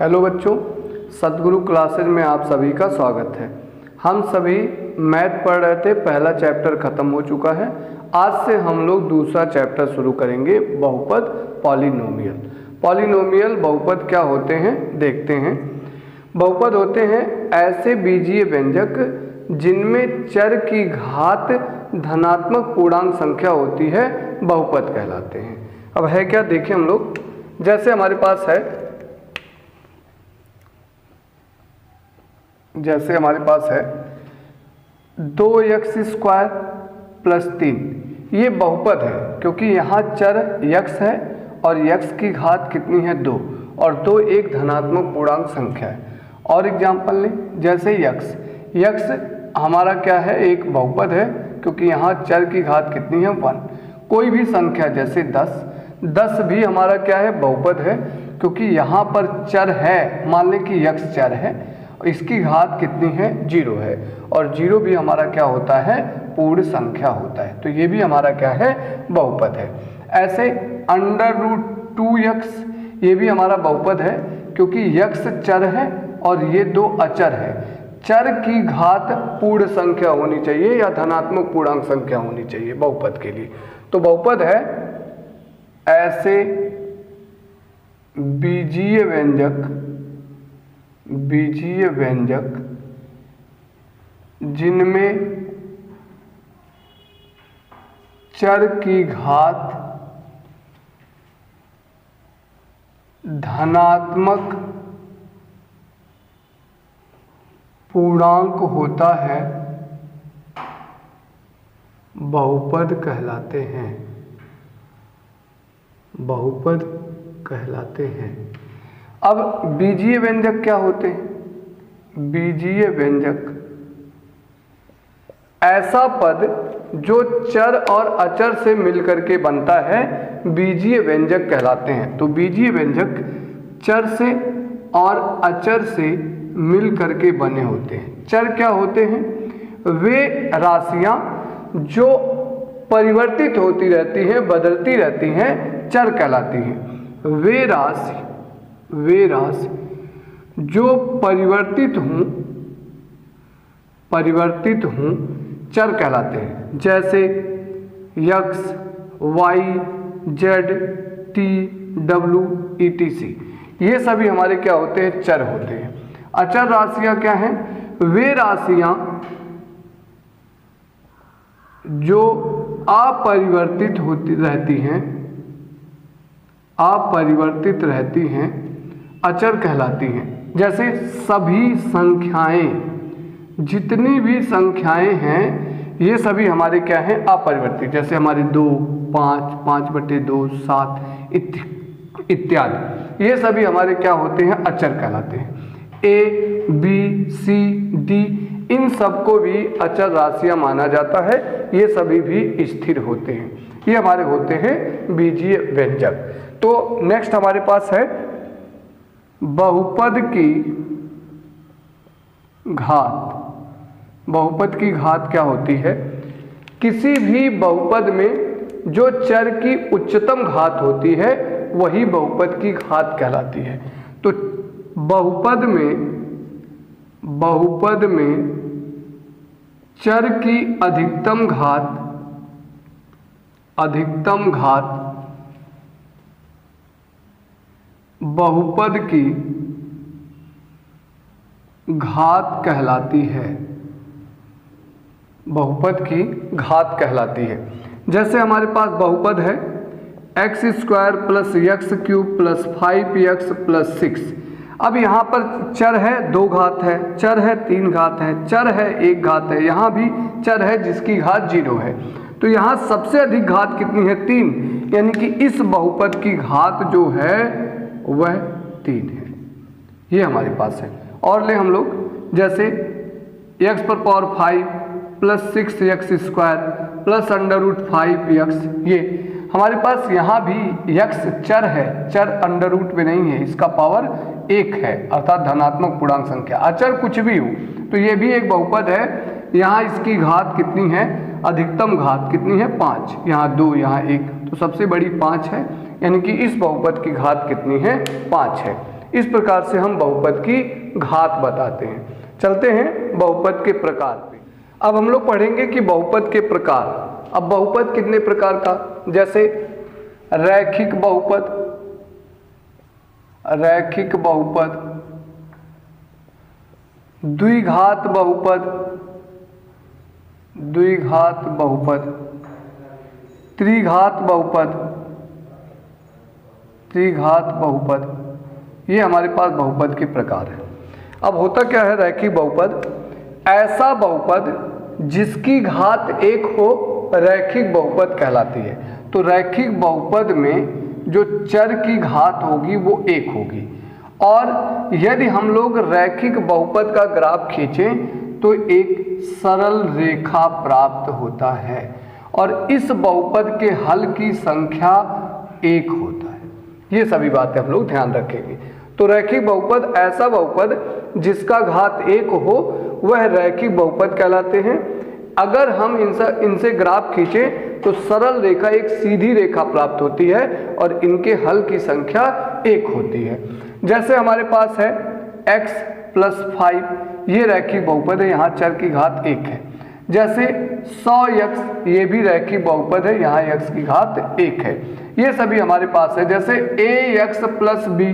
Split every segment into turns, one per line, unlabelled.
Hello बच्चों, सतगुरु classes में आप सभी का स्वागत है। हम सभी मैथ पढ़ रहे थे, पहला चैप्टर ख़त्म हो चुका है। आज से हम लोग दूसरा चैप्टर शुरू करेंगे, बहुपद पॉलिनोमियल। पॉलिनोमियल बहुपद क्या होते हैं देखते हैं। बहुपद होते हैं ऐसे बीजीय व्यंजक जिनमें चर की घात धनात्मक पूर्णांक संख्या होती है, बहुपद कहलाते हैं। अब है क्या, देखें हम लोग। जैसे हमारे पास है 2x² + 3, ये बहुपद है क्योंकि यहाँ चर x है और x की घात कितनी है 2, और 2 एक धनात्मक पूर्णांक संख्या है। और एग्जाम्पल लें, जैसे x हमारा क्या है, एक बहुपद है क्योंकि यहाँ चर की घात कितनी है 1। कोई भी संख्या जैसे 10 भी हमारा क्या है, बहुपद है क्योंकि यहाँ पर चर है। मान लें कि x चर है, इसकी घात कितनी है 0 है, और 0 भी हमारा क्या होता है, पूर्ण संख्या होता है। तो ये भी हमारा क्या है, बहुपद है। ऐसे √2x, ये भी हमारा बहुपद है क्योंकि x चर है और ये 2 अचर है। चर की घात पूर्ण संख्या होनी चाहिए या धनात्मक पूर्णांक संख्या होनी चाहिए बहुपद के लिए। तो बहुपद है ऐसे बीजीय व्यंजक जिनमें चर की घात धनात्मक पूर्णांक होता है, बहुपद कहलाते हैं। बहुपद कहलाते हैं। अब बीजीय व्यंजक क्या होते हैं? बीजीय व्यंजक ऐसा पद जो चर और अचर से मिलकर के बनता है, बीजीय व्यंजक कहलाते हैं। तो बीजीय व्यंजक चर से और अचर से मिल करके बने होते हैं। चर क्या होते हैं? वे राशियां जो परिवर्तित होती रहती हैं, बदलती रहती हैं, चर कहलाती हैं। वे राशि जो परिवर्तित हूं चर कहलाते हैं। जैसे x, y, z, t, w, etc. ये सभी हमारे क्या होते हैं, चर होते हैं। अचर राशियां क्या हैं? वे राशियां जो अपरिवर्तित रहती हैं, अचर कहलाती हैं। जैसे सभी संख्याएं, जितनी भी संख्याएं हैं, ये सभी हमारे क्या हैं, अपरिवर्तित। जैसे हमारे 2, 5, 5/2, 7 इत्यादि, ये सभी हमारे क्या होते हैं, अचर कहलाते हैं। A, B, C, D, इन सबको भी अचर राशियां माना जाता है। ये सभी भी स्थिर होते हैं। ये हमारे होते हैं बीजीय व्यंजक। तो नेक्स्ट हमारे पास है बहुपद की घात। बहुपद की घात क्या होती है? किसी भी बहुपद में जो चर की उच्चतम घात होती है, वही बहुपद की घात कहलाती है। तो बहुपद में चर की अधिकतम घात बहुपद की घात कहलाती है। बहुपद की घात कहलाती है। जैसे हमारे पास बहुपद है x² + x³ + 5x + 6। अब यहाँ पर चर है 2 घात है, चर है 3 घात है, चर है 1 घात है, यहाँ भी चर है जिसकी घात 0 है। तो यहाँ सबसे अधिक घात कितनी है, 3, यानी कि इस बहुपद की घात जो है वह 3 है। ये हमारे पास है। और ले हम लोग, जैसे x⁵ + 6x² + √5x, ये हमारे पास यहाँ भी x चर है, चर अंडर रूट में नहीं है, इसका पावर 1 है, अर्थात धनात्मक पूर्णांक संख्या। अचर कुछ भी हो तो ये भी एक बहुपद है। यहाँ इसकी घात कितनी है, अधिकतम घात कितनी है, 5, यहाँ 2, यहाँ 1, तो सबसे बड़ी 5 है, यानी कि इस बहुपद की घात कितनी है, 5 है। इस प्रकार से हम बहुपद की घात बताते हैं। चलते हैं बहुपद के प्रकार पे। अब हम लोग पढ़ेंगे कि बहुपद के प्रकार। अब बहुपद कितने प्रकार का, जैसे रैखिक बहुपद, रैखिक बहुपद, द्विघात बहुपद, द्विघात बहुपद, त्रिघात बहुपद, त्रिघात बहुपद, ये हमारे पास बहुपद के प्रकार है। अब होता क्या है रैखिक बहुपद, ऐसा बहुपद जिसकी घात एक हो रैखिक बहुपद कहलाती है। तो रैखिक बहुपद में जो चर की घात होगी वो एक होगी, और यदि हम लोग रैखिक बहुपद का ग्राफ खींचें तो एक सरल रेखा प्राप्त होता है, और इस बहुपद के हल की संख्या एक होता है। ये सभी बातें हम लोग ध्यान रखेंगे। तो रैखिक बहुपद ऐसा बहुपद जिसका घात एक हो वह रैखिक बहुपद कहलाते हैं। अगर हम इनसे ग्राफ खींचें तो सरल रेखा एक सीधी रेखा प्राप्त होती है और इनके हल की संख्या एक होती है। जैसे हमारे पास है x + 5, ये रैखिक बहुपद है, यहाँ चर की घात एक है। जैसे 100x, ये भी रैखिक बहुपद है, यहाँ x की घात एक है। ये सभी हमारे पास है। जैसे ax + b,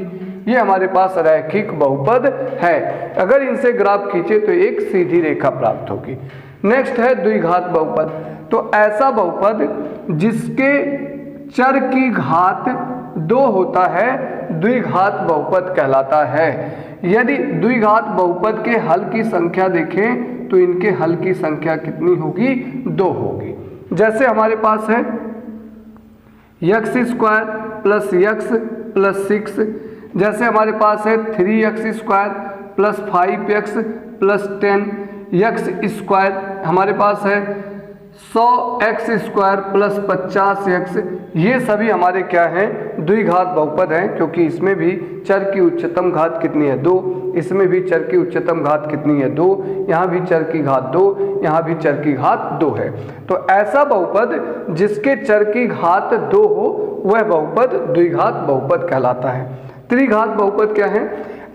ये हमारे पास रैखिक बहुपद है। अगर इनसे ग्राफ खींचे तो एक सीधी रेखा प्राप्त होगी। नेक्स्ट है द्विघात बहुपद। तो ऐसा बहुपद जिसके चर की घात 2 होता है द्विघात बहुपद कहलाता है। यदि द्विघात बहुपद के हल की संख्या देखें तो इनके हल की संख्या कितनी होगी, 2 होगी। जैसे हमारे पास है x² + x + 6, जैसे हमारे पास है 3x² + 5x + 10, x², हमारे पास है 100x² + 50x। ये सभी हमारे क्या हैं, द्विघात बहुपद हैं, क्योंकि इसमें भी चर की उच्चतम घात कितनी है, 2, इसमें भी चर की उच्चतम घात कितनी है, 2, यहाँ भी चर की घात 2, यहाँ भी चर की घात 2 है। तो ऐसा बहुपद जिसके चर की घात 2 हो वह बहुपद द्विघात बहुपद कहलाता है। त्रिघात बहुपद क्या है,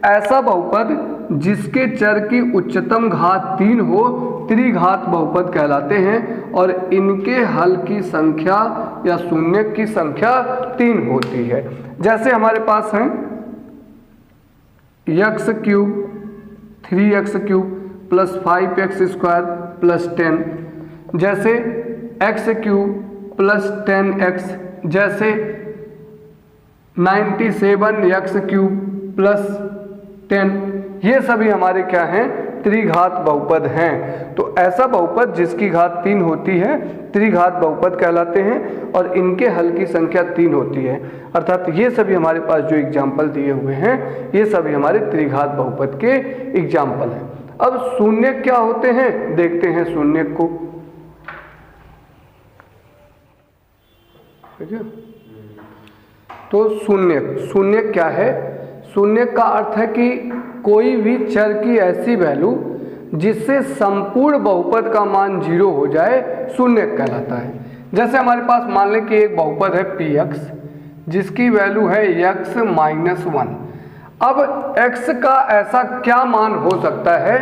ऐसा बहुपद जिसके चर की उच्चतम घात 3 हो त्रिघात बहुपद कहलाते हैं, और इनके हल की संख्या या शून्य की संख्या 3 होती है। जैसे हमारे पास है x³ 3x³ + 5x² + 10, जैसे x³ + 10x, जैसे 97x³ + 10, ये सभी हमारे क्या हैं, त्रिघात बहुपद हैं। तो ऐसा बहुपद जिसकी घात 3 होती है त्रिघात बहुपद कहलाते हैं, और इनके हल की संख्या 3 होती है। अर्थात ये सभी हमारे पास जो एग्जाम्पल दिए हुए हैं ये सभी हमारे त्रिघात बहुपद के एग्जाम्पल हैं। अब शून्य क्या होते हैं, देखते हैं शून्य को। तो शून्य क्या है, शून्य का अर्थ है कि कोई भी चर की ऐसी वैल्यू जिससे संपूर्ण बहुपद का मान 0 हो जाए शून्य कहलाता है। जैसे हमारे पास मान लें कि एक बहुपद है px जिसकी वैल्यू है x - 1। अब x का ऐसा क्या मान हो सकता है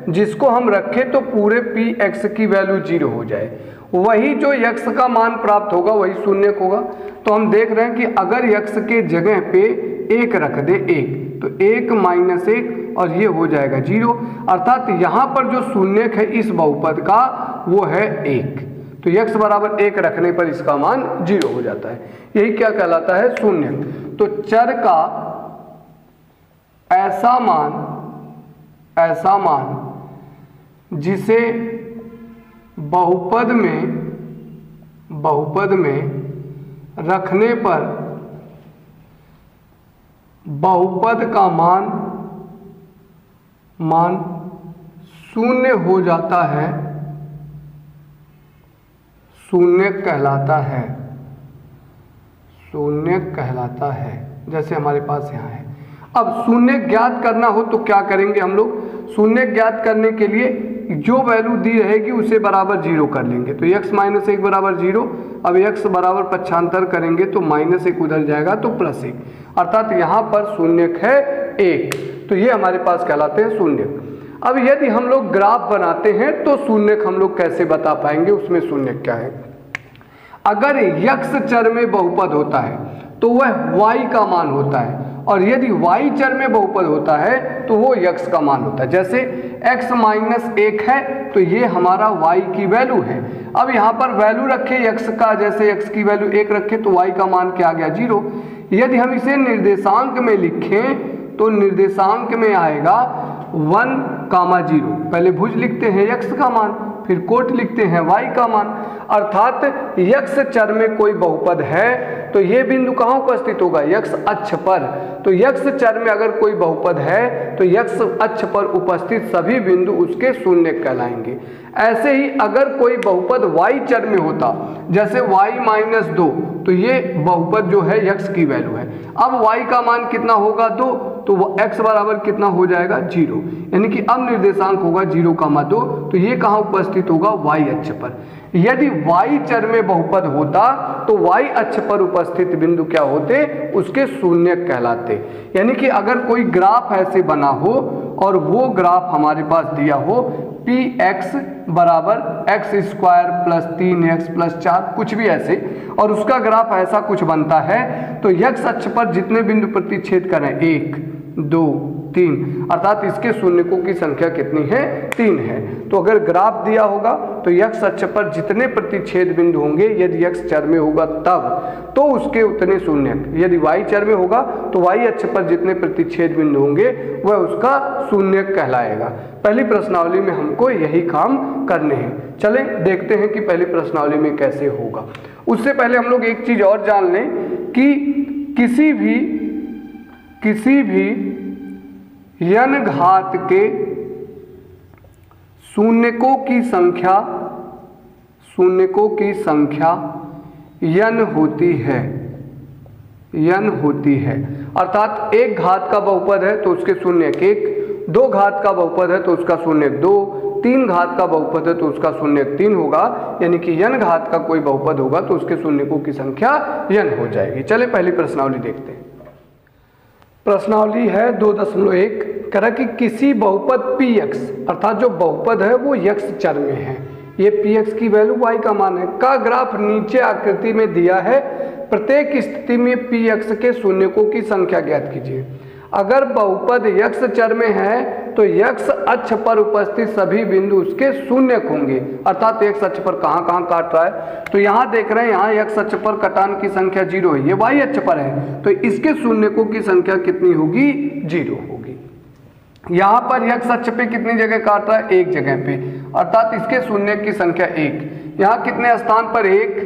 जिसको हम रखें तो पूरे px की वैल्यू 0 हो जाए, वही जो x का मान प्राप्त होगा वही शून्य होगा। तो हम देख रहे हैं कि अगर x के जगह पे 1 रख दे, 1, तो 1 - 1 और ये हो जाएगा 0। अर्थात यहाँ पर जो शून्य है इस बहुपद का वो है 1। तो x = 1 रखने पर इसका मान 0 हो जाता है। यही क्या कहलाता है, शून्य। तो चर का ऐसा मान जिसे बहुपद में रखने पर बहुपद का मान शून्य हो जाता है, शून्य कहलाता है। जैसे हमारे पास यहाँ है। अब शून्य ज्ञात करना हो तो क्या करेंगे हम लोग, शून्य ज्ञात करने के लिए जो वैल्यू दी रहेगी उसे बराबर 0 कर लेंगे। तो x - 1 = 0। अब x बराबर पक्षांतर करेंगे तो -1 उधर जाएगा तो +1, अर्थात यहाँ पर शून्य है 1, तो ये हमारे पास कहलाते हैं शून्यक। अब यदि हम लोग ग्राफ बनाते हैं तो शून्यक हम लोग कैसे बता पाएंगे, उसमें शून्यक क्या है। अगर यक्स चर में बहुपद होता है तो वह y का मान होता है, और यदि y चर में बहुपद होता है तो वो x का मान होता है। जैसे x माइनस 1 है तो ये हमारा y की वैल्यू है। अब यहाँ पर वैल्यू रखे x का, जैसे x की वैल्यू 1 रखे तो y का मान क्या आ गया 0। यदि हम इसे निर्देशांक में लिखें तो निर्देशांक में आएगा 1,0। पहले भुज लिखते हैं x का मान, फिर कोट लिखते हैं y का मान, अर्थात x चर में कोई बहुपद है तो ये बिंदु कहाँ उपस्थित होगा, x अक्ष पर। तो x चर में अगर कोई बहुपद है तो x अक्ष पर उपस्थित सभी बिंदु उसके शून्यक कहलाएंगे। ऐसे ही अगर कोई बहुपद y चर में होता, जैसे y माइनस 2, तो ये बहुपद जो है x की वैल्यू है। अब y का मान कितना होगा 2, तो x बराबर कितना हो जाएगा 0, यानी कि अब निर्देशांक होगा 0,2, तो ये कहाँ उपस्थित होगा y अक्ष पर। यदि y चर में बहुपद होता तो y अक्ष पर उपस्थित बिंदु क्या होते, उसके शून्यक कहलाते। यानी कि अगर कोई ग्राफ ऐसे बना हो और वो ग्राफ हमारे पास दिया हो px बराबर x² प्लस 3x प्लस 4, कुछ भी ऐसे, और उसका ग्राफ ऐसा कुछ बनता है तो x अक्ष पर जितने बिंदु प्रतिच्छेद करें 1, 2, 3, अर्थात इसके शून्यकों की संख्या कितनी है, 3 है। तो अगर ग्राफ दिया होगा तो x अक्ष पर जितने प्रतिच्छेद बिंदु होंगे, यदि x चर में होगा तब तो उसके उतने शून्यक, यदि y चर में होगा तो y अक्ष पर जितने प्रतिच्छेद बिंदु होंगे वह उसका शून्यक कहलाएगा। पहली प्रश्नावली में हमको यही काम करने हैं। चलें देखते हैं कि पहली प्रश्नावली में कैसे होगा। उससे पहले हम लोग एक चीज और जान लें कि किसी भी n घात के शून्यकों की संख्या n होती है। अर्थात एक घात का बहुपद है तो उसके शून्यक 1, 2 घात का बहुपद है तो उसका शून्यक 2, 3 घात का बहुपद है तो उसका शून्यक 3 होगा। यानी कि n घात का कोई बहुपद होगा तो उसके शून्यकों की संख्या n हो जाएगी। चले पहली प्रश्नावली देखते हैं। प्रश्नावली है 2.1, कह रहा कि किसी बहुपद px, अर्थात जो बहुपद है वो x चर में है, ये px की वैल्यू y का मान है, का ग्राफ नीचे आकृति में दिया है। प्रत्येक स्थिति में px के शून्यकों की संख्या ज्ञात कीजिए। अगर बहुपद x चर में है तो x अक्ष पर उपस्थित सभी बिंदु उसके शून्यक होंगे, अर्थात x अक्ष पर कहाँ कहाँ काट रहा है, तो यहाँ देख रहे हैं यहाँ x अक्ष पर कटान की संख्या 0 है, ये y अक्ष पर है तो इसके शून्यकों की संख्या कितनी होगी, 0 होगी। यहाँ पर x अक्ष पे कितनी जगह काट रहा है, एक जगह पे, अर्थात इसके शून्यक की संख्या 1। यहाँ कितने स्थान पर 1,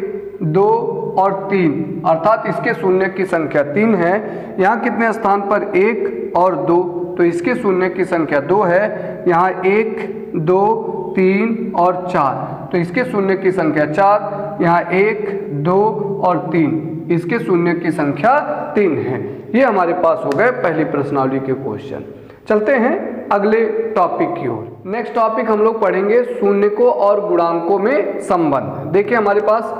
2 और 3, अर्थात इसके शून्यक की संख्या 3 है। यहाँ कितने स्थान पर 1 और 2, तो इसके शून्यक की संख्या 2 है। यहाँ 1, 2, 3 और 4, तो इसके शून्यक की संख्या 4। यहाँ 1, 2 और 3, इसके शून्यक की संख्या 3 है। ये हमारे पास हो गए पहली प्रश्नावली के क्वेश्चन। चलते हैं अगले टॉपिक की ओर। नेक्स्ट टॉपिक हम लोग पढ़ेंगे शून्यकों और गुणांकों में संबंध। देखिए हमारे पास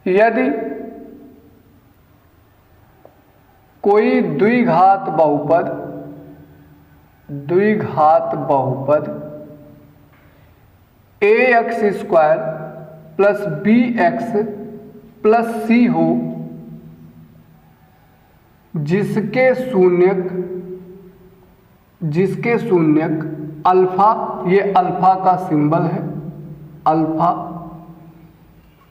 यदि कोई द्विघात बहुपद ax² plus bx plus c हो, जिसके शून्यक अल्फा, ये अल्फा का सिंबल है, अल्फा,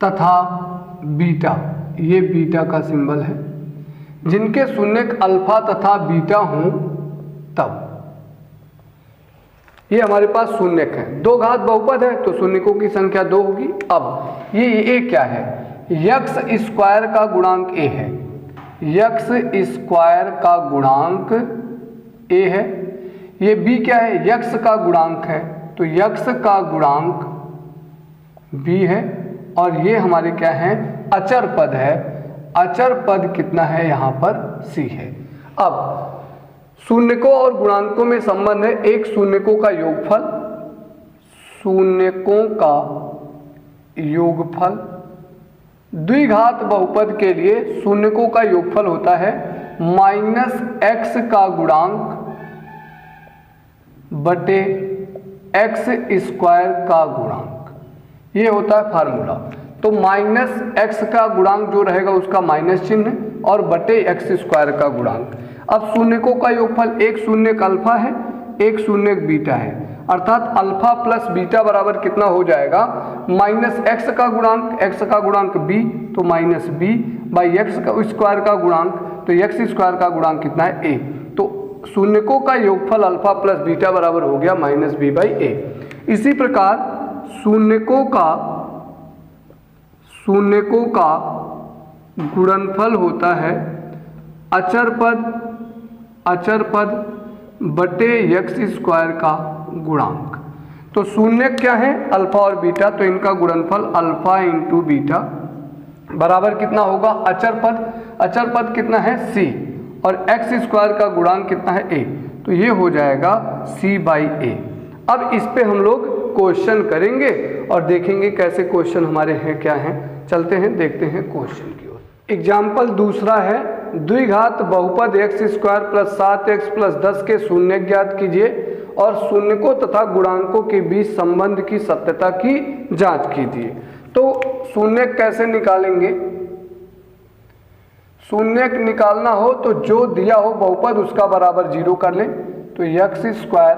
तथा बीटा, ये बीटा का सिंबल है, जिनके शून्यक अल्फा तथा बीटा हों तब ये हमारे पास शून्यक है। 2 घात बहुपद है तो शून्यकों की संख्या 2 होगी। अब ये क्या है, x² का गुणांक a है, x² का गुणांक a है। ये b क्या है, x का गुणांक है, तो x का गुणांक b है। और ये हमारे क्या है, अचर पद है, अचर पद कितना है यहाँ पर c है। अब शून्यकों और गुणांकों में संबंध है, एक शून्यकों का योगफल, द्विघात बहुपद के लिए शून्यकों का योगफल होता है माइनस एक्स का गुणांक बटे एक्स स्क्वायर का गुणांक, ये होता है फार्मूला। तो माइनस एक्स का गुणांक जो रहेगा उसका माइनस चिन्ह और बटे एक्स स्क्वायर का गुणांक। अब शून्यकों का योगफल, एक शून्यक अल्फा है, एक शून्यक बीटा है, अर्थात अल्फा प्लस बीटा बराबर कितना हो जाएगा, माइनस एक्स का गुणांक, एक्स का गुणांक बी तो माइनस बी बाई एक्स का स्क्वायर का गुणांक, तो एक्स स्क्वायर का गुणांक कितना है ए। तो शून्यकों का योगफल अल्फा प्लस बीटा बराबर हो गया माइनस बी बाई ए। इसी प्रकार शून्यकों का गुणनफल होता है अचर पद बटे एक्स स्क्वायर का गुणांक। तो शून्य क्या है, अल्फा और बीटा, तो इनका गुणनफल अल्फा इंटू बीटा बराबर कितना होगा, अचर पद कितना है सी, और एक्स स्क्वायर का गुणांक कितना है ए, तो ये हो जाएगा सी बाई ए। अब इस पे हम लोग क्वेश्चन करेंगे और देखेंगे कैसे क्वेश्चन हमारे हैं क्या हैं। चलते हैं देखते हैं क्वेश्चन की ओर। एग्जाम्पल दूसरा है, द्विघात बहुपद x square plus 7x plus 10 के शून्य ज्ञात कीजिए और शून्यकों तथा गुणांकों के बीच संबंध की सत्यता की जांच कीजिए। तो शून्य कैसे निकालेंगे, शून्य निकालना हो तो जो दिया हो बहुपद उसका बराबर 0 कर लें, तो x square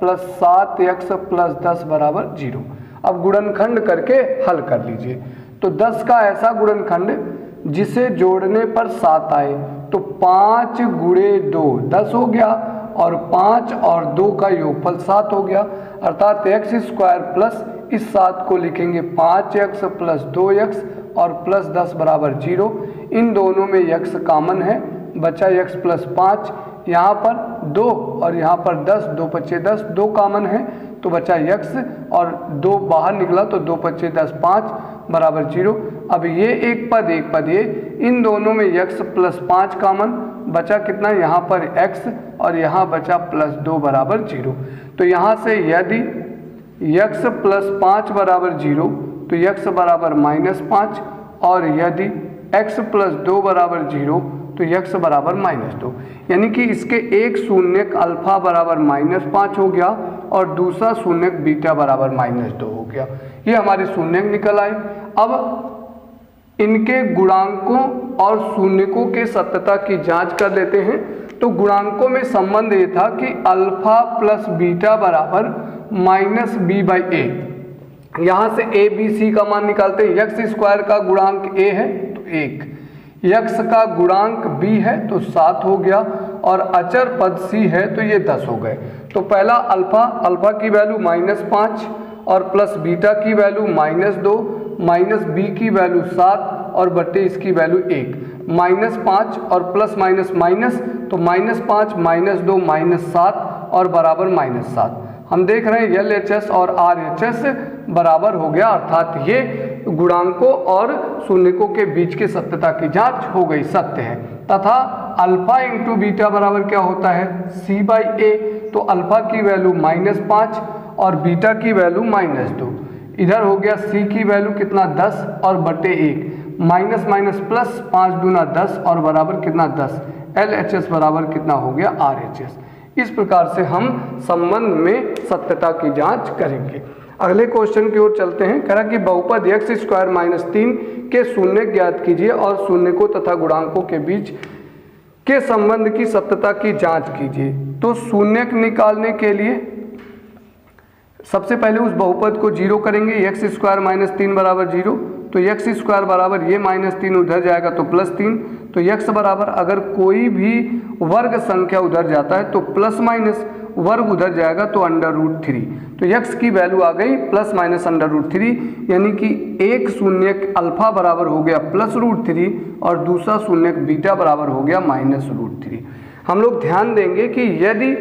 plus 7x plus 10 बराबर 0। अब गुणनखंड करके हल कर लीजिए। तो 10 का ऐसा गुणनखंड जिसे जोड़ने पर 7 आए, तो 5 गुणे 2 10 हो गया, और 5 और 2 का योगफल 7 हो गया, अर्थात एक्स स्क्वायर प्लस इस 7 को लिखेंगे 5x प्लस 2x और प्लस 10 बराबर 0। इन दोनों में x कॉमन है, बचा x प्लस 5, यहाँ पर 2 और यहाँ पर 10, 2 पच्चे 10, 2 कॉमन है तो बचा x और 2 बाहर निकला तो 2 पच्चे 10, 5 बराबर 0। अब ये एक पद ये, इन दोनों में x प्लस 5 कॉमन, बचा कितना, यहाँ पर x और यहाँ बचा प्लस 2 बराबर 0। तो यहाँ से यदि x प्लस 5 बराबर 0 तो x बराबर माइनस 5, और यदि x प्लस 2 बराबर 0 तो x बराबर माइनस 2, यानी कि इसके एक शून्यक अल्फा बराबर माइनस 5 हो गया और दूसरा शून्यक बीटा बराबर माइनस 2 हो गया। ये हमारे शून्यक निकल आए। अब इनके गुणांकों और शून्यकों के सत्यता की जांच कर लेते हैं। तो गुणांकों में संबंध ये था कि अल्फा प्लस बीटा बराबर माइनस बी बाई ए। यहाँ से ए बी सी का मान निकालते हैं। एक्स स्क्वायर का गुणांक ए है तो 1, यक्स का गुणांक b है तो 7 हो गया, और अचर पद c है तो ये 10 हो गए। तो पहला अल्फा की वैल्यू -5 और प्लस बीटा की वैल्यू -2, माइनस b की वैल्यू 7 और बट्टे इसकी वैल्यू 1। -5 और प्लस माइनस माइनस, तो -5 -2 -7 और बराबर -7। हम देख रहे हैं LHS और RHS बराबर हो गया, अर्थात ये गुणांकों और शून्यकों के बीच के सत्यता की जांच हो गई, सत्य है। तथा अल्फा इंटू बीटा बराबर क्या होता है, c बाई ए। तो अल्फा की वैल्यू -5 और बीटा की वैल्यू -2। इधर हो गया c की वैल्यू कितना 10 और बटे 1, माइनस माइनस प्लस 5 दूना 10 और बराबर कितना 10। LHS बराबर कितना हो गया RHS। इस प्रकार से हम संबंध में सत्यता की जांच करेंगे। अगले क्वेश्चन की ओर चलते हैं। कह रहा कि बहुपद एक्स स्क्वायर माइनस 3 के शून्य ज्ञात कीजिए और शून्यकों तथा गुणांकों के बीच के संबंध की सत्यता की जांच कीजिए। तो शून्यक निकालने के लिए सबसे पहले उस बहुपद को 0 करेंगे। एक्स स्क्वायर माइनस 3 बराबर 0, तो एक्स स्क्वायर बराबर ये -3 उधर जाएगा तो +3। तो एक्स बराबर अगर कोई भी वर्ग संख्या उधर जाता है तो प्लस माइनस वर्ग उधर जाएगा तो √3। तो x की वैल्यू आ गई प्लस माइनस √3, यानी कि एक शून्यक अल्फा बराबर हो गया +√3 और दूसरा शून्यक बीटा बराबर हो गया -√3। हम लोग ध्यान देंगे कि यदि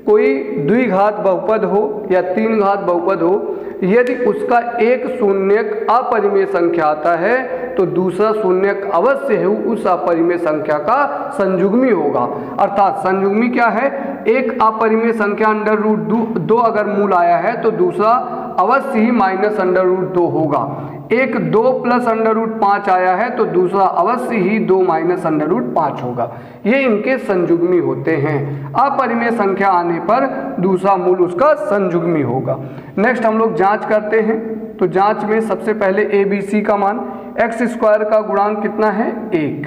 कोई द्विघात बहुपद हो या 3 घात बहुपद हो, यदि उसका एक शून्यक अपरिमेय संख्या आता है तो दूसरा शून्यक अवश्य है उस अपरिमेय संख्या का संयुग्मी होगा। अर्थात संयुग्मी क्या है, एक अपरिमेय संख्या √2 अगर मूल आया है तो दूसरा अवश्य ही -√2 होगा। एक 2 + √5 आया है तो दूसरा अवश्य ही 2 - √5 होगा। ये इनके संयुग्मी होते हैं। अपरिमेय संख्या आने पर दूसरा मूल उसका संयुग्मी होगा। नेक्स्ट हम लोग जांच करते हैं। तो जांच में सबसे पहले ABC का मान, x² का गुणांक कितना है 1।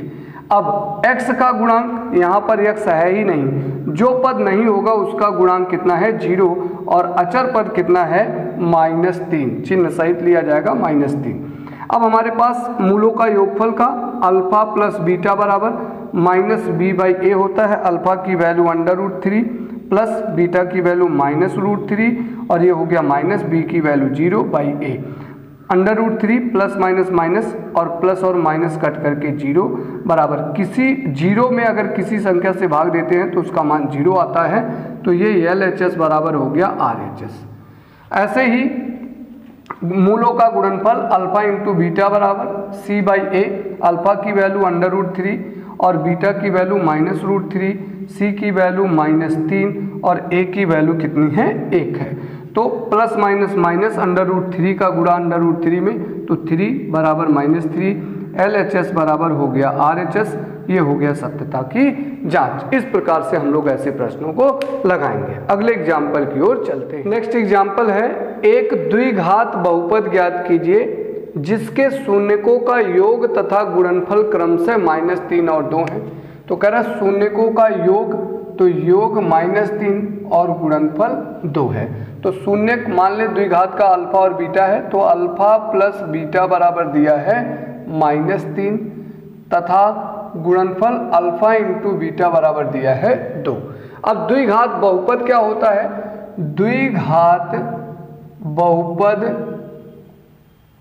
अब x का गुणांक यहाँ पर x है ही नहीं, जो पद नहीं होगा उसका गुणांक कितना है 0 और अचर पद कितना है -3, चिन्ह सहित लिया जाएगा -3। अब हमारे पास मूलों का योगफल का अल्फा प्लस बीटा बराबर -b/a होता है। अल्फा की वैल्यू √3 प्लस बीटा की वैल्यू -√3 और ये हो गया -b की value 0/a। √3 plus minus minus और प्लस और माइनस कट करके 0 बराबर, किसी 0 में अगर किसी संख्या से भाग देते हैं तो उसका मान 0 आता है। तो ये LHS बराबर हो गया RHS। ऐसे ही मूलों का गुणनफल अल्फा इंटू बीटा बराबर c/a। अल्फा की वैल्यू √3 और बीटा की वैल्यू -√3, c की वैल्यू -3 और a की वैल्यू कितनी है 1 है। तो प्लस माइनस माइनस √3 का गुणा √3 में, तो 3 बराबर -3, LHS बराबर हो गया RHS। ये हो गया सत्यता की जांच। इस प्रकार से हम लोग ऐसे प्रश्नों को लगाएंगे। अगले एग्जाम्पल की ओर चलते हैं। नेक्स्ट एग्जाम्पल है, एक द्विघात बहुपद ज्ञात कीजिए जिसके शून्यकों का योग तथा गुणनफल क्रमशः -3 और 2 है। तो कह रहा है शून्यकों का योग, तो योग -3 और गुणनफल 2 है। तो शून्यक मान ले द्विघात का अल्फा और बीटा है, तो अल्फा प्लस बीटा बराबर दिया है -3 तथा गुणनफल अल्फा इंटू बीटा बराबर दिया है 2। अब द्विघात बहुपद क्या होता है, द्विघात बहुपद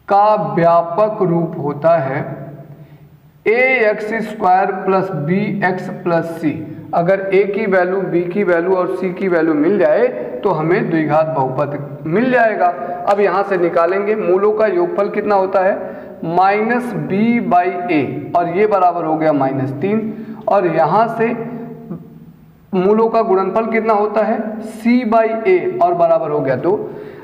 का व्यापक रूप होता है ax² + bx + c। अगर a की वैल्यू, b की वैल्यू और c की वैल्यू मिल जाए तो हमें द्विघात बहुपद मिल जाएगा। अब यहाँ से निकालेंगे, मूलों का योगफल कितना होता है -b/a और ये बराबर हो गया -3 और यहाँ से मूलों का गुणनफल कितना होता है c/a और बराबर हो गया 2।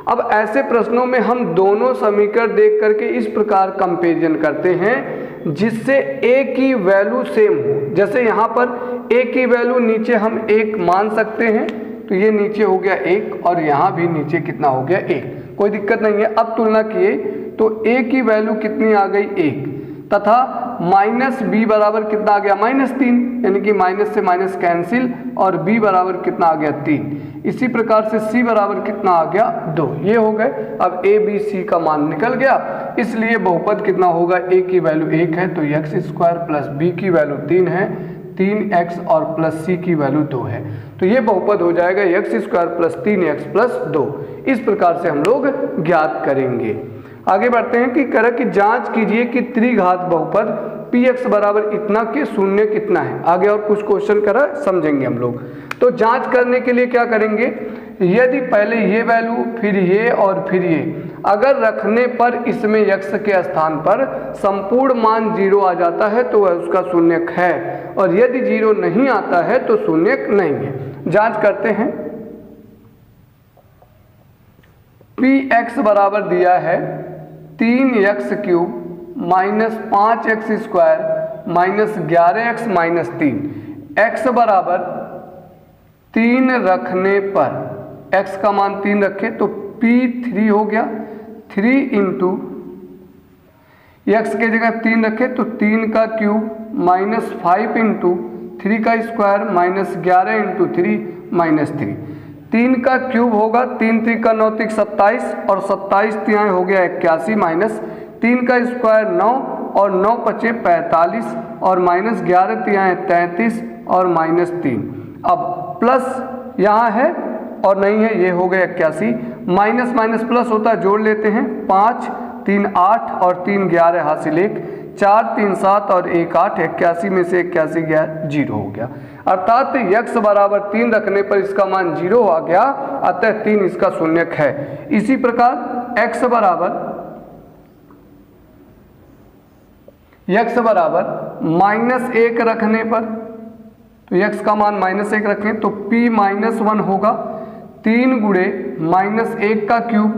अब ऐसे प्रश्नों में हम दोनों समीकरण देख करके इस प्रकार कंपेरिजन करते हैं जिससे a की वैल्यू सेम हो। जैसे यहाँ पर a की वैल्यू नीचे हम 1 मान सकते हैं, तो ये नीचे हो गया 1 और यहाँ भी नीचे कितना हो गया 1, कोई दिक्कत नहीं है। अब तुलना किए तो a की वैल्यू कितनी आ गई 1 तथा -b बराबर कितना आ गया -3, यानी कि माइनस से माइनस कैंसिल और b बराबर कितना आ गया 3। इसी प्रकार से c बराबर कितना आ गया 2। ये हो गए। अब a b c का मान निकल गया, इसलिए बहुपद कितना होगा, a की वैल्यू 1 है तो x² प्लस b की वैल्यू 3 है, 3x और प्लस c की वैल्यू 2 है। तो ये बहुपद हो जाएगा x² प्लस 3x प्लस 2। इस प्रकार से हम लोग ज्ञात करेंगे। आगे बढ़ते हैं कि करें कि जांच कीजिए कि त्रिघात बहुपद px बराबर इतना के शून्य कितना है। आगे और कुछ क्वेश्चन करा समझेंगे हम लोग। तो जांच करने के लिए क्या करेंगे, यदि पहले ये वैल्यू फिर ये और फिर ये अगर रखने पर इसमें x के स्थान पर संपूर्ण मान 0 आ जाता है तो वह उसका शून्यक है, और यदि 0 नहीं आता है तो शून्यक नहीं है। जांच करते हैं। px बराबर दिया है 3x³ minus 5x² minus 11x minus 3। x बराबर 3 रखने पर, x का मान 3 रखे तो p3 हो गया, 3 इंटू x के जगह 3 रखे तो 3 का क्यूब माइनस 5 इंटू 3 का स्क्वायर माइनस 11 इंटू 3 माइनस 3। 3 का क्यूब होगा, 3 3 का 9 3 27 और 27 तिहाई हो गया 81 माइनस 3 का स्क्वायर 9 और 9 पचे 45 और माइनस 11 तिहाई 33 और माइनस 3। अब प्लस यहाँ है और नहीं है, ये हो गया 81। माइनस माइनस प्लस होता है, जोड़ लेते हैं। 5 3 8 और 3 11 हासिल 1, 4 3 7 और 1 8, 81 में से 81 गया 0 हो गया। अर्थात x बराबर 3 रखने पर इसका मान 0 आ गया, अतः 3 इसका शून्यक है। इसी प्रकार x बराबर x बराबर -1 रखने पर, तो x का मान -1 रखें तो p -1 होगा 3 गुणे -1 का क्यूब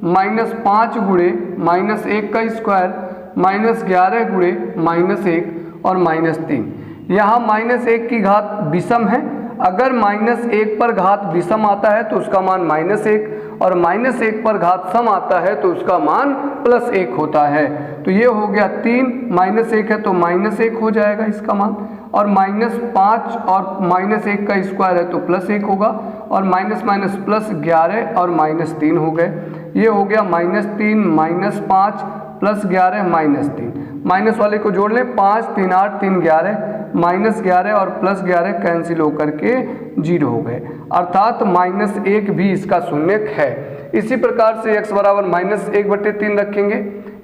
-5 गुणे -1 का स्क्वायर -11 गुणे -1 और -3। यहाँ -1 की घात विषम है, अगर -1 पर घात विषम आता है तो उसका मान -1 और -1 पर घात सम आता है तो उसका मान +1 होता है। तो ये हो गया 3, -1 है तो -1 हो जाएगा इसका मान, और -5 और -1 का स्क्वायर है तो +1 होगा, और माइनस माइनस +11 और -3 हो गए। ये हो गया -3 -5 +11 -3, माइनस वाले को जोड़ लें, 5 3 8 3 11, -11 और +11 कैंसिल होकर के 0 हो गए, अर्थात -1 भी इसका शून्यक है। इसी प्रकार से x बराबर -1/3 रखेंगे,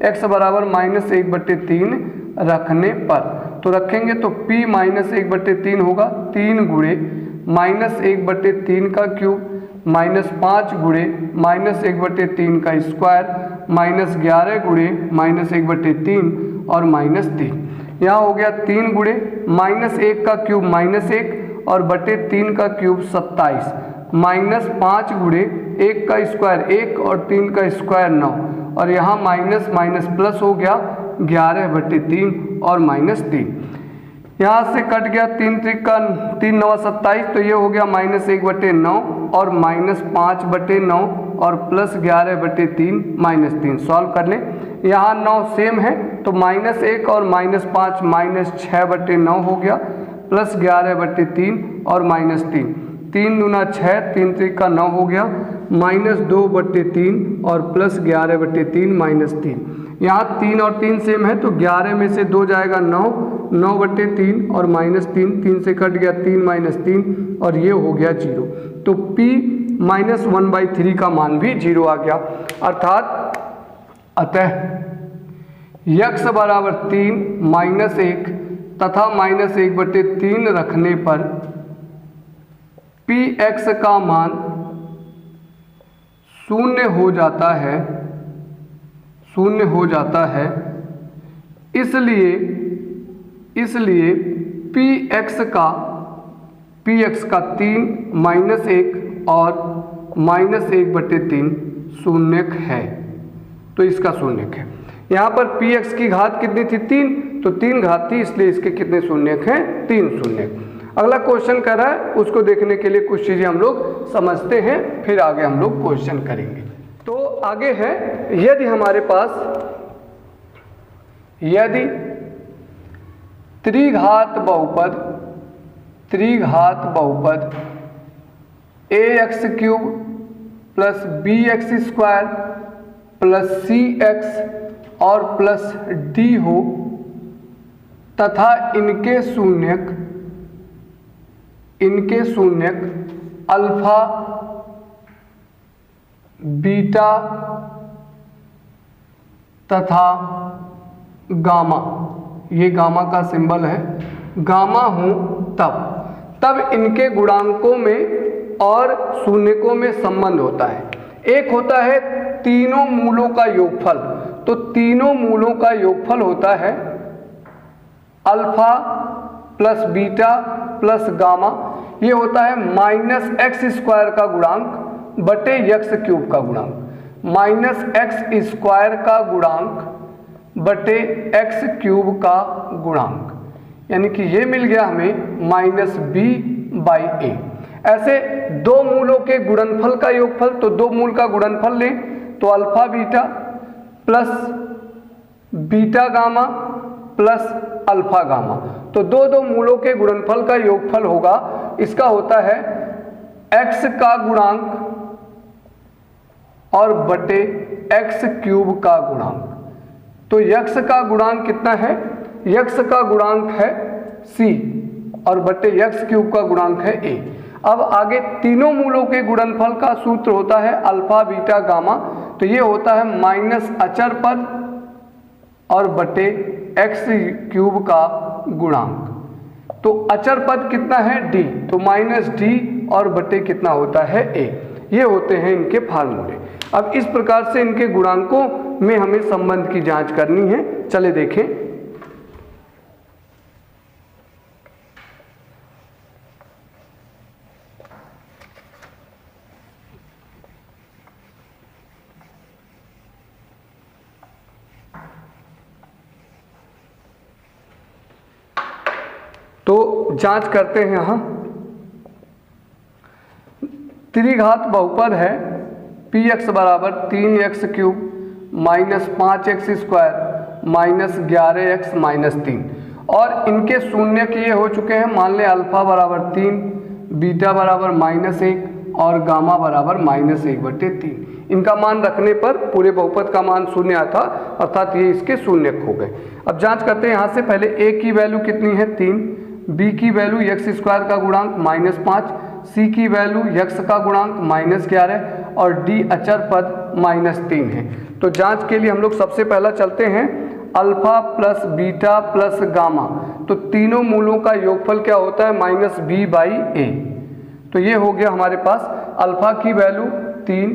x बराबर -1/3 रखने पर तो रखेंगे तो p -1/3 होगा 3 गुणे -1/3 का क्यूब -5 गुणे -1/3 का स्क्वायर -11 गुणे -1/3 और -3। यहाँ हो गया 3 गुणे -1 का क्यूब -1 और बटे 3 का क्यूब 27, -5 गुणे 1 का स्क्वायर 1 और 3 का स्क्वायर 9, और यहाँ माइनस माइनस प्लस हो गया 11/3 और -3। यहाँ से कट गया 3 त्रिक का 3 9 27, तो ये हो गया -1/9 और -5/9 और +11/3 -3। सॉल्व कर लें, यहाँ 9 सेम है तो -1 और -5 -6/9 हो गया, +11/3 और -3, 3 दूना 6, 3 त्रिक का 9 हो गया, -2/3 और +11/3 -3। यहाँ 3 और 3 सेम है तो 11 में से 2 जाएगा 9, 9/3 और -3, 3 से कट गया 3 -3 और ये हो गया 0। तो p -1/3 का मान भी 0 आ गया, अर्थात अतः x बराबर 3 -1 तथा -1/3 रखने पर px का मान 0 हो जाता है, 0 हो जाता है। इसलिए px का 3 -1 और -1/3 शून्यक है, तो इसका शून्यक है। यहाँ पर px की घात कितनी थी 3, तो 3 घात थी, इसलिए इसके कितने शून्यक हैं 3 शून्यक। अगला क्वेश्चन कर रहा है, उसको देखने के लिए कुछ चीज़ें हम लोग समझते हैं, फिर आगे हम लोग क्वेश्चन करेंगे। तो आगे है, यदि हमारे पास त्रिघात बहुपद ax³ + bx² + cx और +d हो तथा इनके शून्यक अल्फा, बीटा तथा गामा, ये गामा का सिंबल है, गामा हो तब इनके गुणांकों में और शून्यकों में संबंध होता है। एक होता है तीनों मूलों का योगफल, तो तीनों मूलों का योगफल होता है alpha plus beta plus gamma, ये होता है -x² का गुणांक बटे x³ का गुणांक, -x² का गुणांक बटे x³ का गुणांक, यानी कि ये मिल गया हमें -b/a। ऐसे दो मूलों के गुणनफल का योगफल, तो दो मूल का गुणनफल लें तो alpha beta plus beta gamma plus alpha gamma, तो दो मूलों के गुणनफल का योगफल होगा, इसका होता है x का गुणांक और बटे x³ का गुणांक। तो x का गुणांक कितना है, x का गुणांक है c और बटे x³ का गुणांक है a। अब आगे तीनों मूलों के गुणनफल का सूत्र होता है अल्फा बीटा गामा, तो ये होता है माइनस अचर पद और बटे x³ का गुणांक। तो अचर पद कितना है d, तो -d और बटे कितना होता है a। ये होते हैं इनके फार्मूले। अब इस प्रकार से इनके गुणांकों में हमें संबंध की जांच करनी है, चले देखें। तो जांच करते हैं यहाँ। त्रिघात बहुपद है px बराबर 3x³ minus 5x square minus 11x minus 3, और इनके शून्य किए हो चुके हैं। मान लें अल्फा बराबर 3, बीटा बराबर -1 और गामा बराबर -1/3। इनका मान रखने पर पूरे बहुपद का मान शून्य आता, अर्थात ये इसके शून्य हो गए। अब जांच करते हैं यहाँ से। पहले a की वैल्यू कितनी है 3, b की वैल्यू x² का गुणांक -5, c की वैल्यू x का गुणांक -11 और d अचर पद -3 है। तो जांच के लिए हम लोग सबसे पहला चलते हैं alpha plus beta plus gamma. तो तीनों मूलों का योगफल क्या होता है -b/a। तो ये हो गया हमारे पास अल्फा की वैल्यू 3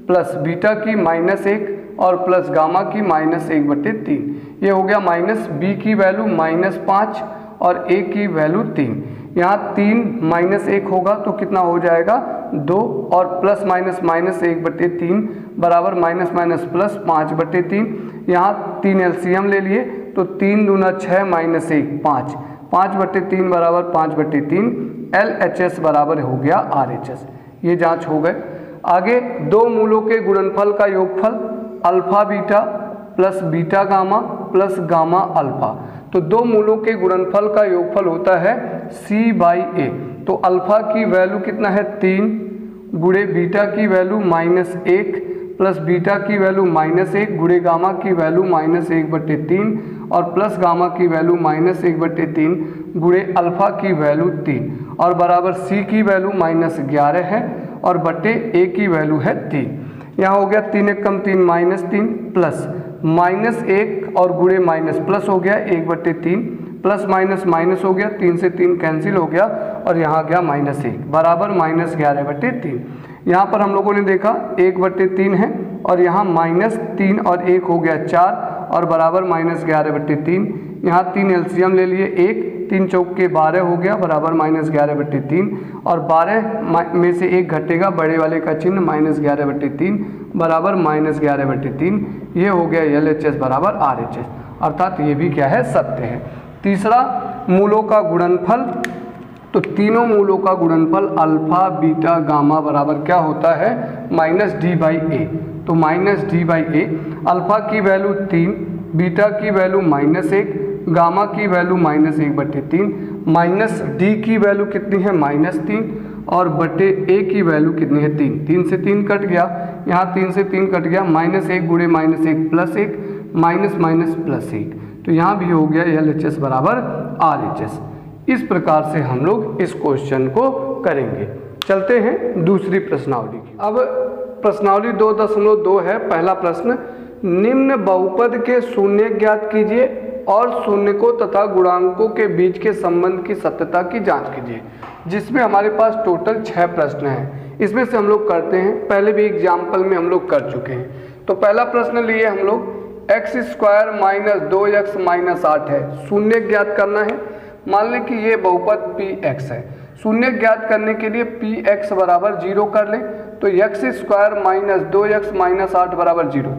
प्लस बीटा की -1 और प्लस गामा की -1/3। ये हो गया -b की वैल्यू -5 और a की वैल्यू 3। यहाँ 3 -1 होगा तो कितना हो जाएगा 2 और प्लस -1/3 बराबर प्लस 5/3। यहाँ 3 एलसीएम ले लिए तो 3 दूना 6 -1 5, 5/3 बराबर 5/3। LHS बराबर हो गया RHS। ये जांच हो गए। आगे दो मूलों के गुणनफल का योगफल alpha beta plus beta gamma plus gamma alpha. तो दो मूलों के गुणनफल का योगफल होता है C/A। तो अल्फा की वैल्यू कितना है 3 गुणे बीटा की वैल्यू -1 प्लस बीटा की वैल्यू -1 गुणे गामा की वैल्यू -1/3 और प्लस गामा की वैल्यू -1/3 गुणे अल्फा की वैल्यू 3 और बराबर C की वैल्यू -11 है और बटे A की वैल्यू है 3। यहाँ हो गया 3 × 3 -3 प्लस -1 और गुणे माइनस प्लस हो गया 1/3 प्लस माइनस माइनस हो गया, 3 से 3 कैंसिल हो गया और यहाँ गया -1 बराबर -11/3। यहाँ पर हम लोगों ने देखा 1/3 है और यहाँ -3 और 1 हो गया 4 और बराबर -11/3। यहाँ 3 एलसीएम ले लिए 1, 3 चौक के 12 हो गया बराबर -11/3 और 12 में से 1 घटेगा, बड़े वाले का चिन्ह -11/3 बराबर -11/3। ये हो गया LHS बराबर RHS, अर्थात ये भी क्या है सत्य है। तीसरा मूलों का गुणनफल। तो तीनों मूलों का गुणनफल अल्फा बीटा गामा बराबर क्या होता है -D/A। तो -D/A अल्फा की वैल्यू 3, बीटा की वैल्यू -1, गामा की वैल्यू -1/3, माइनस D की वैल्यू कितनी है -3 और बटे A की वैल्यू कितनी है 3। 3 से 3 कट गया, यहाँ 3 से 3 कट गया, -1 गुणे -1 प्लस 1 माइनस माइनस प्लस 1। तो यहाँ भी हो गया LHS बराबर RHS। इस प्रकार से हम लोग इस क्वेश्चन को करेंगे। चलते हैं दूसरी प्रश्नावली की। अब प्रश्नावली 2.2 है। पहला प्रश्न, निम्न बहुपद के शून्य ज्ञात कीजिए और शून्य को तथा गुणांकों के बीच के संबंध की सत्यता की जांच कीजिए। जिसमें हमारे पास टोटल 6 प्रश्न हैं। इसमें से हम लोग करते हैं, पहले भी एग्जाम्पल में हम लोग कर चुके हैं। तो पहला प्रश्न लिए हम लोग x² - 2x - 8 है, शून्य ज्ञात करना है। मान लें कि ये बहुपद px है। शून्य ज्ञात करने के लिए px बराबर 0 कर लें तो x² - 2x - 8 बराबर 0।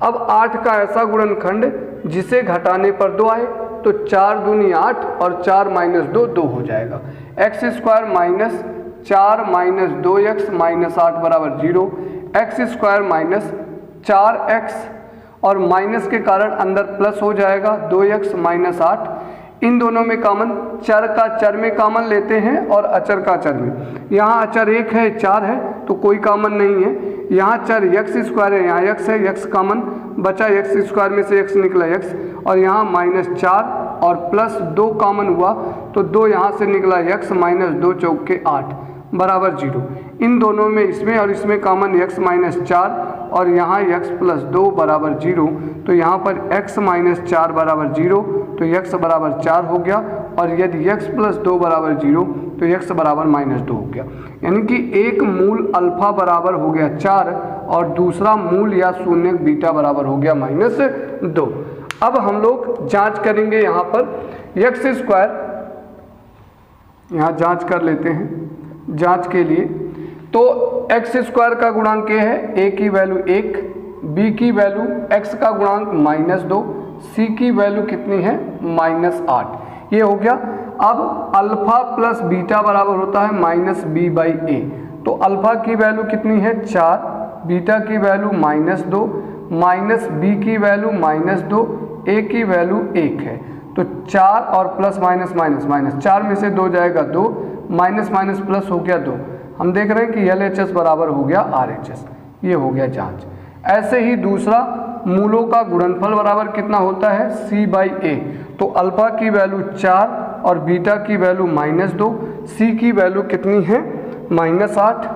अब 8 का ऐसा गुणनखंड जिसे घटाने पर 2 आए, तो 4 दूनी 8 और 4 - 2 2 हो जाएगा। x² - 4 - 2x - 8 बराबर 0। x² - 4x और माइनस के कारण अंदर प्लस हो जाएगा 2x - 8। इन दोनों में कॉमन, चर का चर में कॉमन लेते हैं और अचर का चर में। यहाँ अचर 1 है 4 है तो कोई कॉमन नहीं है। यहाँ चर x² है, यहाँ x है, x कॉमन बचा, x² में से x निकला x और यहाँ -4 और +2 कॉमन हुआ तो 2 यहाँ से निकला x -2 चौक के 8 बराबर 0। इन दोनों में इसमें और इसमें कॉमन x -4 और यहाँ x + 2 बराबर 0। तो यहाँ पर x - 4 बराबर 0 तो x बराबर 4 हो गया और यदि x + 2 बराबर 0 तो x बराबर -2 हो गया। यानी कि एक मूल अल्फा बराबर हो गया 4 और दूसरा मूल या शून्य बीटा बराबर हो गया -2। अब हम लोग जांच करेंगे यहाँ पर x², यहाँ जांच कर लेते हैं जांच के लिए। तो x² का गुणांक ये है, a की वैल्यू 1, b की वैल्यू x का गुणांक -2, c की वैल्यू कितनी है -8। ये हो गया। अब अल्फा प्लस बीटा बराबर होता है माइनस बी बाई ए। तो अल्फा की वैल्यू कितनी है 4, बीटा की वैल्यू -2, माइनस बी की वैल्यू -2, ए की वैल्यू 1 है। तो 4 और प्लस माइनस माइनस माइनस, 4 में से 2 जाएगा 2, माइनस माइनस प्लस हो गया 2। हम देख रहे हैं कि LHS बराबर हो गया RHS। ये हो गया जांच। ऐसे ही दूसरा, मूलों का गुणनफल बराबर कितना होता है C बाई ए। तो अल्फा की वैल्यू 4 और बीटा की वैल्यू -2, C की वैल्यू कितनी है -8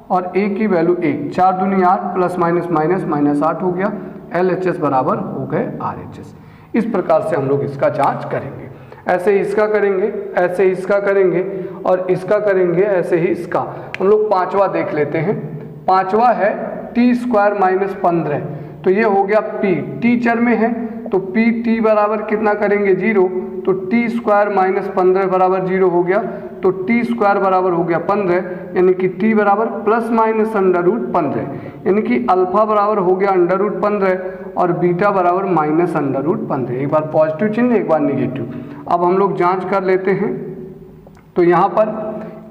और ए की वैल्यू 1, 4 दूनी 8 प्लस माइनस माइनस -8 हो गया। LHS बराबर हो गए RHS। इस प्रकार से हम लोग इसका जांच करेंगे। ऐसे इसका करेंगे, ऐसे इसका करेंगे और इसका करेंगे, ऐसे ही इसका। हम लोग पांचवा देख लेते हैं। पांचवा है t² -15। तो ये हो गया p, t चर में है तो pt बराबर कितना करेंगे 0। तो t² -15 बराबर 0 हो गया। तो t² बराबर हो गया 15, यानी कि t बराबर प्लस माइनस √15, यानी कि अल्फा बराबर हो गया √15 और बीटा बराबर माइनस √15। एक बार पॉजिटिव चिन्ह, एक बार निगेटिव। अब हम लोग जांच कर लेते हैं। तो यहाँ पर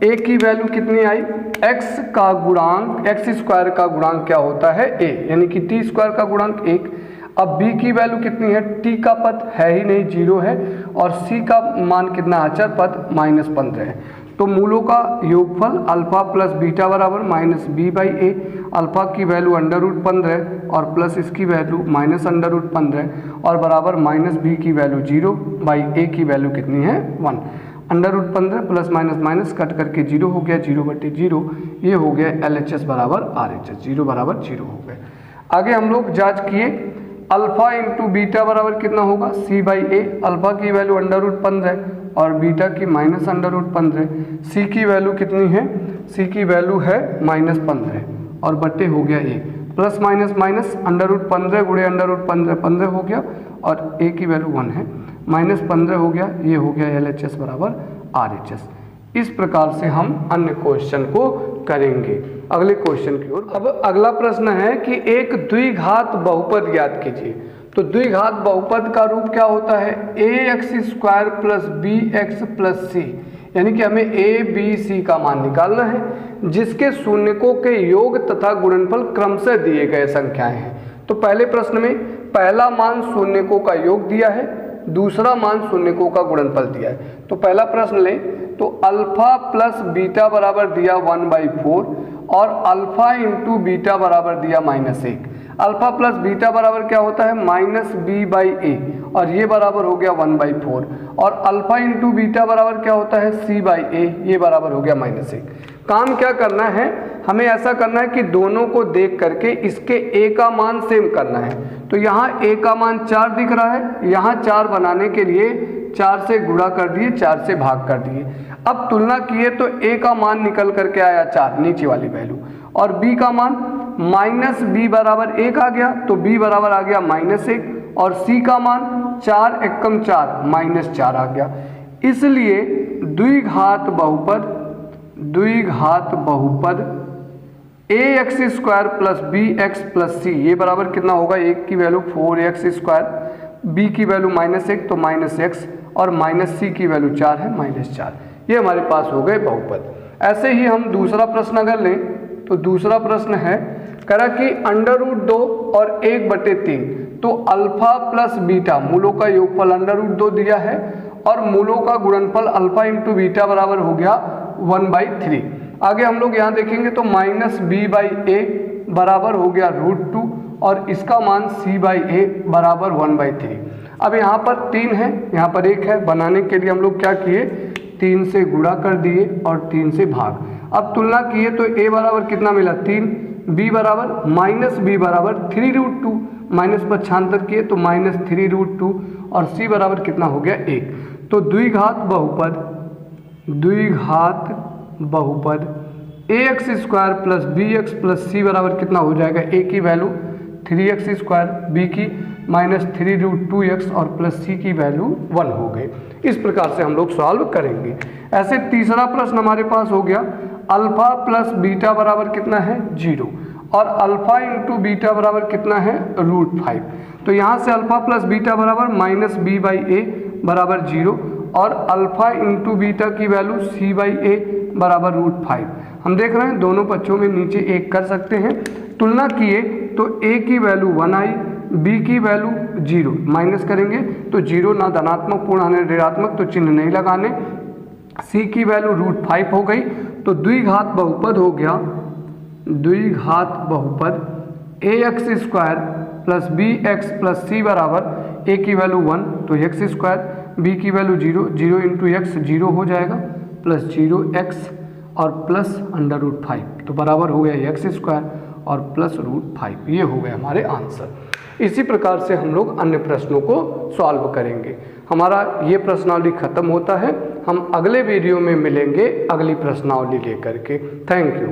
a की वैल्यू कितनी आई, x का गुणांक, x² का गुणांक क्या होता है a, यानी कि t² का गुणांक 1। अब b की वैल्यू कितनी है, t का पद है ही नहीं 0 है और c का मान कितना अचर पद -15 है। तो मूलों का योगफल अल्फा प्लस बीटा बराबर -b बाई ए। अल्फा की वैल्यू √15 और प्लस इसकी वैल्यू -√15 और बराबर -b की वैल्यू 0 बाई ए की वैल्यू कितनी है 1। √15 प्लस माइनस माइनस कट करके 0 हो गया, 0/0। ये हो गया LHS बराबर RHS, 0 बराबर 0 हो गए। आगे हम लोग जांच किए, अल्फा इंटू बीटा बराबर कितना होगा C बाई ए। अल्फा की वैल्यू √15 और बीटा की -√15। C की वैल्यू कितनी है, C की वैल्यू है -15 और बट्टे हो गया a, प्लस माइनस माइनस √15 गुणे √15 15 हो गया और a की वैल्यू 1 है, -15 हो गया। ये हो गया LHS बराबर RHS। इस प्रकार से हम अन्य क्वेश्चन को करेंगे। अगले क्वेश्चन की ओर। अब अगला प्रश्न है कि एक द्विघात बहुपद ज्ञात कीजिए। तो द्विघात बहुपद का रूप क्या होता है, ax² plus bx plus c, यानी कि हमें a b c का मान निकालना है जिसके शून्यकों के योग तथा गुणनफल क्रमशः दिए गए संख्याएं हैं। तो पहले प्रश्न में पहला मान शून्यकों का योग दिया है, दूसरा मान शून्यकों का गुणनफल दिया है। तो पहला प्रश्न लें तो अल्फा प्लस बीटा बराबर दिया 1/4 और अल्फा इंटू बीटा बराबर दिया -1। अल्फा प्लस बीटा बराबर क्या होता है -b बाई ए और ये बराबर हो गया 1/4 और अल्फा इंटू बीटा बराबर क्या होता है c बाई ए, ये बराबर हो गया -1। काम क्या करना है, हमें ऐसा करना है कि दोनों को देख करके इसके a का मान सेम करना है। तो यहाँ a का मान 4 दिख रहा है, यहाँ 4 बनाने के लिए 4 से गुणा कर दिए, 4 से भाग कर दिए। अब तुलना किए तो a का मान निकल करके आया 4, नीचे वाली वैल्यू, और b का मान -b बराबर 1 आ गया, तो b बराबर आ गया -1 और c का मान 4 एकम 4 -4 आ गया। इसलिए द्विघात बहुपद ax² plus bx plus c, ये बराबर कितना होगा, एक की वैल्यू 4x², b की वैल्यू -1 तो -x और -c की वैल्यू 4 है -4। ये हमारे पास हो गए बहुपद। ऐसे ही हम दूसरा प्रश्न अगर लें तो दूसरा प्रश्न है करा कि √2 और 1/3, तो अल्फा प्लस बीटा मूलों का योगफल √2 दिया है और मूलों का गुणनफल अल्फा इंटू बीटा बराबर हो गया 1/3। आगे हम लोग यहाँ देखेंगे तो -b बाई ए बराबर हो गया √2 और इसका मान c बाई ए बराबर 1/3। अब यहाँ पर 3 है, यहाँ पर 1 है, बनाने के लिए हम लोग क्या किए, 3 से गुणा कर दिए और 3 से भाग। अब तुलना किए तो a बराबर कितना मिला 3, b बराबर -b बराबर 3√2, माइनस पर छांतर किए तो -3√2 और c बराबर कितना हो गया 1। तो द्विघात बहुपद ax² plus bx plus c बराबर कितना हो जाएगा, a की वैल्यू 3x², b की -3√2x और प्लस c की वैल्यू 1 हो गई। इस प्रकार से हम लोग सॉल्व करेंगे। ऐसे तीसरा प्रश्न हमारे पास हो गया, अल्फा प्लस बीटा बराबर कितना है 0 और अल्फा इंटू बीटा बराबर कितना है √5। तो यहाँ से अल्फा प्लस बीटा बराबर -b बाई ए बराबर 0 और अल्फा इंटू बीटा की वैल्यू c/a बराबर √5। हम देख रहे हैं दोनों पक्षों में नीचे 1 कर सकते हैं। तुलना किए तो a की वैल्यू 1 आई, b की वैल्यू 0, माइनस करेंगे तो 0 ना धनात्मक पूर्ण ना ऋणात्मक, तो चिन्ह नहीं लगाने। c की वैल्यू √5 हो गई, तो द्विघात बहुपद हो गया, द्विघात बहुपद ax² plus bx plus c बराबर a की वैल्यू 1 तो x², b की वैल्यू 0, 0 इंटू एक्स 0 हो जाएगा, प्लस 0x और प्लस √5, तो बराबर हो गया x² और प्लस √5। ये हो गए हमारे आंसर। इसी प्रकार से हम लोग अन्य प्रश्नों को सॉल्व करेंगे। हमारा ये प्रश्नावली खत्म होता है। हम अगले वीडियो में मिलेंगे अगली प्रश्नावली लेकर के। Thank you.